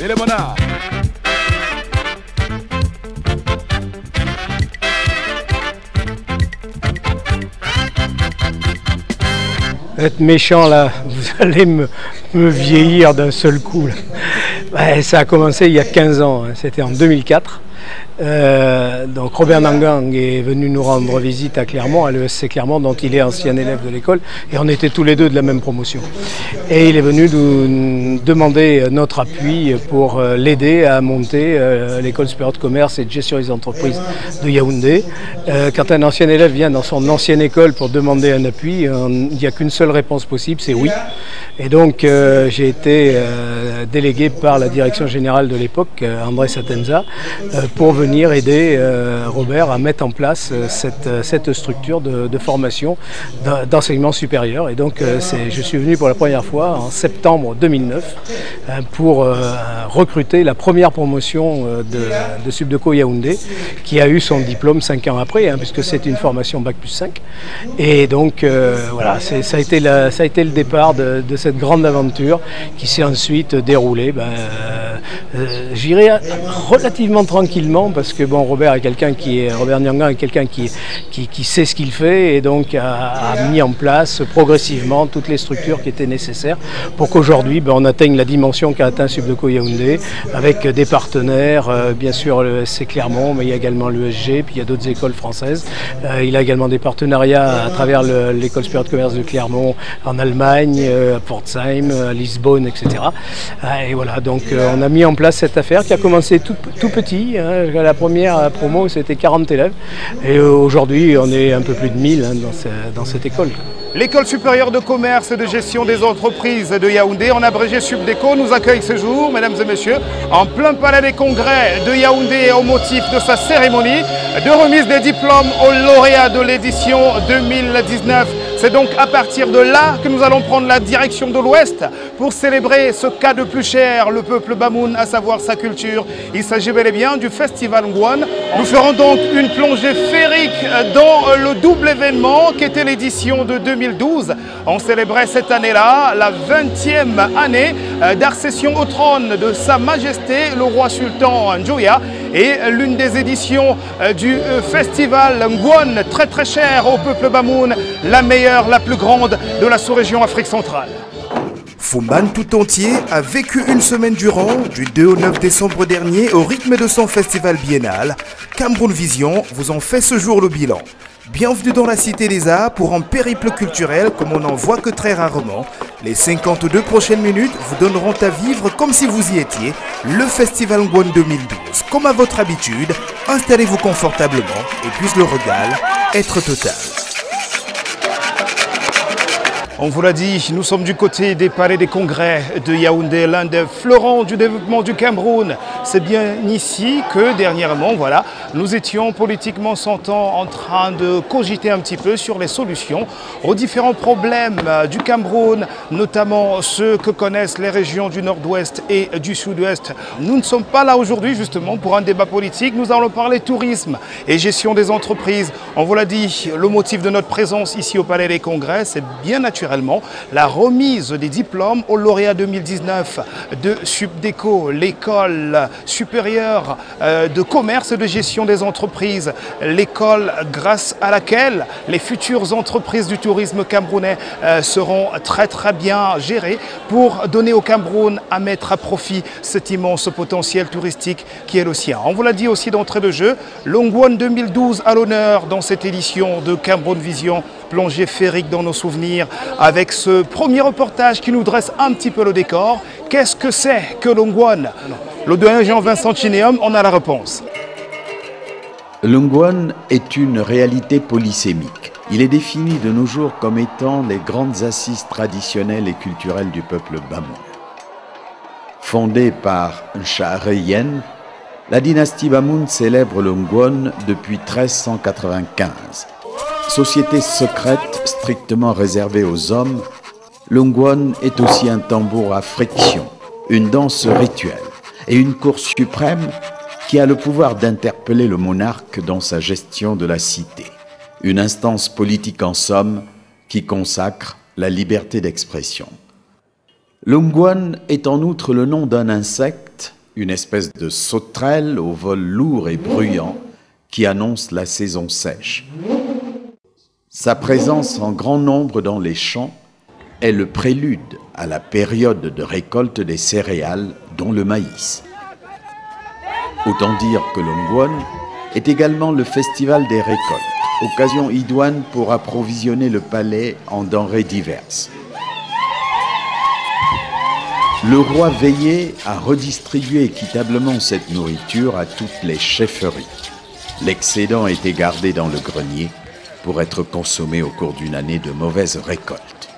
et les monarques. Être méchant là, vous allez me vieillir d'un seul coup. Là. Ouais, ça a commencé il y a 15 ans, hein. C'était en 2004. Donc Robert Nangang est venu nous rendre visite à Clermont, à l'ESC Clermont, dont il est ancien élève de l'école, et on était tous les deux de la même promotion. Et il est venu nous demander notre appui pour l'aider à monter l'école supérieure de commerce et de gestion des entreprises de Yaoundé. Quand un ancien élève vient dans son ancienne école pour demander un appui, il n'y a qu'une seule réponse possible, c'est oui. Et donc j'ai été délégué par la direction générale de l'époque, André Satenza, pour venir aider Robert à mettre en place cette structure de formation d'enseignement supérieur. Et donc je suis venu pour la première fois en septembre 2009 pour recruter la première promotion de Subdeco Yaoundé, qui a eu son diplôme 5 ans après, hein, puisque c'est une formation Bac+5. Et donc voilà, ça a été le départ de cette grande aventure qui s'est ensuite déroulée. J'irai relativement tranquillement parce que bon, Robert Nangang est quelqu'un qui sait ce qu'il fait et donc a mis en place progressivement toutes les structures qui étaient nécessaires pour qu'aujourd'hui on atteigne la dimension qu'a atteint Subdeco Yaoundé avec des partenaires, bien sûr le SC Clermont, mais il y a également l'ESG, puis il y a d'autres écoles françaises. Il a également des partenariats à travers l'école supérieure de commerce de Clermont en Allemagne, à Pforzheim, à Lisbonne, etc. Et voilà, donc on a mis en place cette affaire qui a commencé tout petit. Hein. La première promo, c'était 40 élèves. Et aujourd'hui, on est un peu plus de 1000 hein, dans cette école. L'école supérieure de commerce et de gestion des entreprises de Yaoundé, en abrégé Subdeco, nous accueille ce jour, mesdames et messieurs, en plein palais des congrès de Yaoundé au motif de sa cérémonie de remise des diplômes aux lauréats de l'édition 2019. C'est donc à partir de là que nous allons prendre la direction de l'Ouest pour célébrer ce qu'a de plus cher le peuple Bamoun, à savoir sa culture. Il s'agit bel et bien du Festival Ngouane. Nous ferons donc une plongée féerique dans le double événement qu'était l'édition de 2012. On célébrait cette année-là la 20e année d'accession au trône de Sa Majesté le roi sultan Njoya, et l'une des éditions du festival Ngouane, très très cher au peuple Bamoun, la meilleure, la plus grande de la sous-région Afrique centrale. Fumban tout entier a vécu une semaine durant, du 2 au 9 décembre dernier, au rythme de son festival biennal. Cameroun Vision vous en fait ce jour le bilan. Bienvenue dans la Cité des Arts pour un périple culturel comme on n'en voit que très rarement. Les 52 prochaines minutes vous donneront à vivre comme si vous y étiez, le Festival Ngouane 2012. Comme à votre habitude, installez-vous confortablement et puisse le régal être total. On vous l'a dit, nous sommes du côté des palais des congrès de Yaoundé, l'un des fleurons du développement du Cameroun. C'est bien ici que dernièrement, voilà, nous étions politiquement s'entend en train de cogiter un petit peu sur les solutions aux différents problèmes du Cameroun, notamment ceux que connaissent les régions du nord-ouest et du sud-ouest. Nous ne sommes pas là aujourd'hui justement pour un débat politique, nous allons parler tourisme et gestion des entreprises. On vous l'a dit, le motif de notre présence ici au palais des congrès, c'est bien naturellement la remise des diplômes aux lauréats 2019 de Subdeco, l'école supérieure de commerce et de gestion des entreprises, l'école grâce à laquelle les futures entreprises du tourisme camerounais seront très très bien gérées pour donner au Cameroun à mettre à profit cet immense potentiel touristique qui est le sien. On vous l'a dit aussi d'entrée de jeu, le Ngouane 2012 à l'honneur dans cette édition de Cameroun Vision, plongée féerique dans nos souvenirs avec ce premier reportage qui nous dresse un petit peu le décor. Qu'est-ce que c'est que le Ngouane? Le doyen Jean-Vincent Chinéum, on a la réponse. Le Ngouane est une réalité polysémique. Il est défini de nos jours comme étant les grandes assises traditionnelles et culturelles du peuple Bamoun. Fondée par Nchareyen, la dynastie Bamoun célèbre le Ngouane depuis 1395. Société secrète strictement réservée aux hommes, le Ngouane est aussi un tambour à friction, une danse rituelle et une cour suprême qui a le pouvoir d'interpeller le monarque dans sa gestion de la cité. Une instance politique en somme qui consacre la liberté d'expression. Le ngouane est en outre le nom d'un insecte, une espèce de sauterelle au vol lourd et bruyant qui annonce la saison sèche. Sa présence en grand nombre dans les champs est le prélude à la période de récolte des céréales, dont le maïs. Autant dire que le ngouane est également le festival des récoltes, occasion idoine pour approvisionner le palais en denrées diverses. Le roi veillait à redistribuer équitablement cette nourriture à toutes les chefferies. L'excédent était gardé dans le grenier pour être consommé au cours d'une année de mauvaise récolte.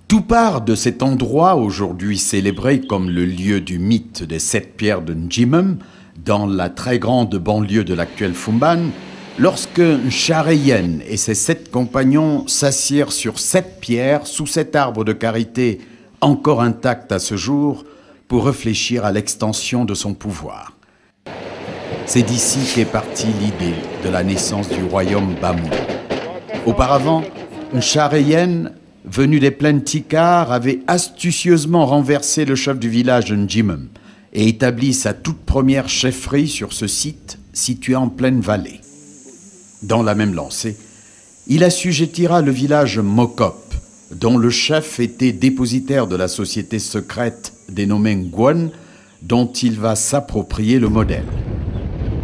Tout part de cet endroit aujourd'hui célébré comme le lieu du mythe des 7 pierres de Njimem, dans la très grande banlieue de l'actuel Foumban, lorsque Nchareyen et ses 7 compagnons s'assièrent sur 7 pierres sous cet arbre de karité encore intact à ce jour pour réfléchir à l'extension de son pouvoir. C'est d'ici qu'est partie l'idée de la naissance du royaume Bamoun. Auparavant, Nchareyen, venu des plaines Tikar, avait astucieusement renversé le chef du village de Njimem et établi sa toute première chefferie sur ce site situé en pleine vallée. Dans la même lancée, il assujettira le village Mokop, dont le chef était dépositaire de la société secrète dénommée Ngouane, dont il va s'approprier le modèle.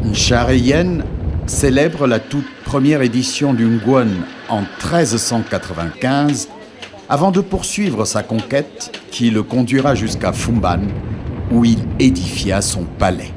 Nchareyen célèbre la toute première édition du ngouane en 1395, avant de poursuivre sa conquête qui le conduira jusqu'à Foumban, où il édifia son palais.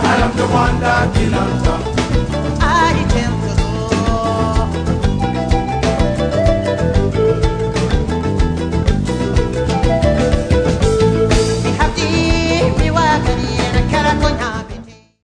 I am the one that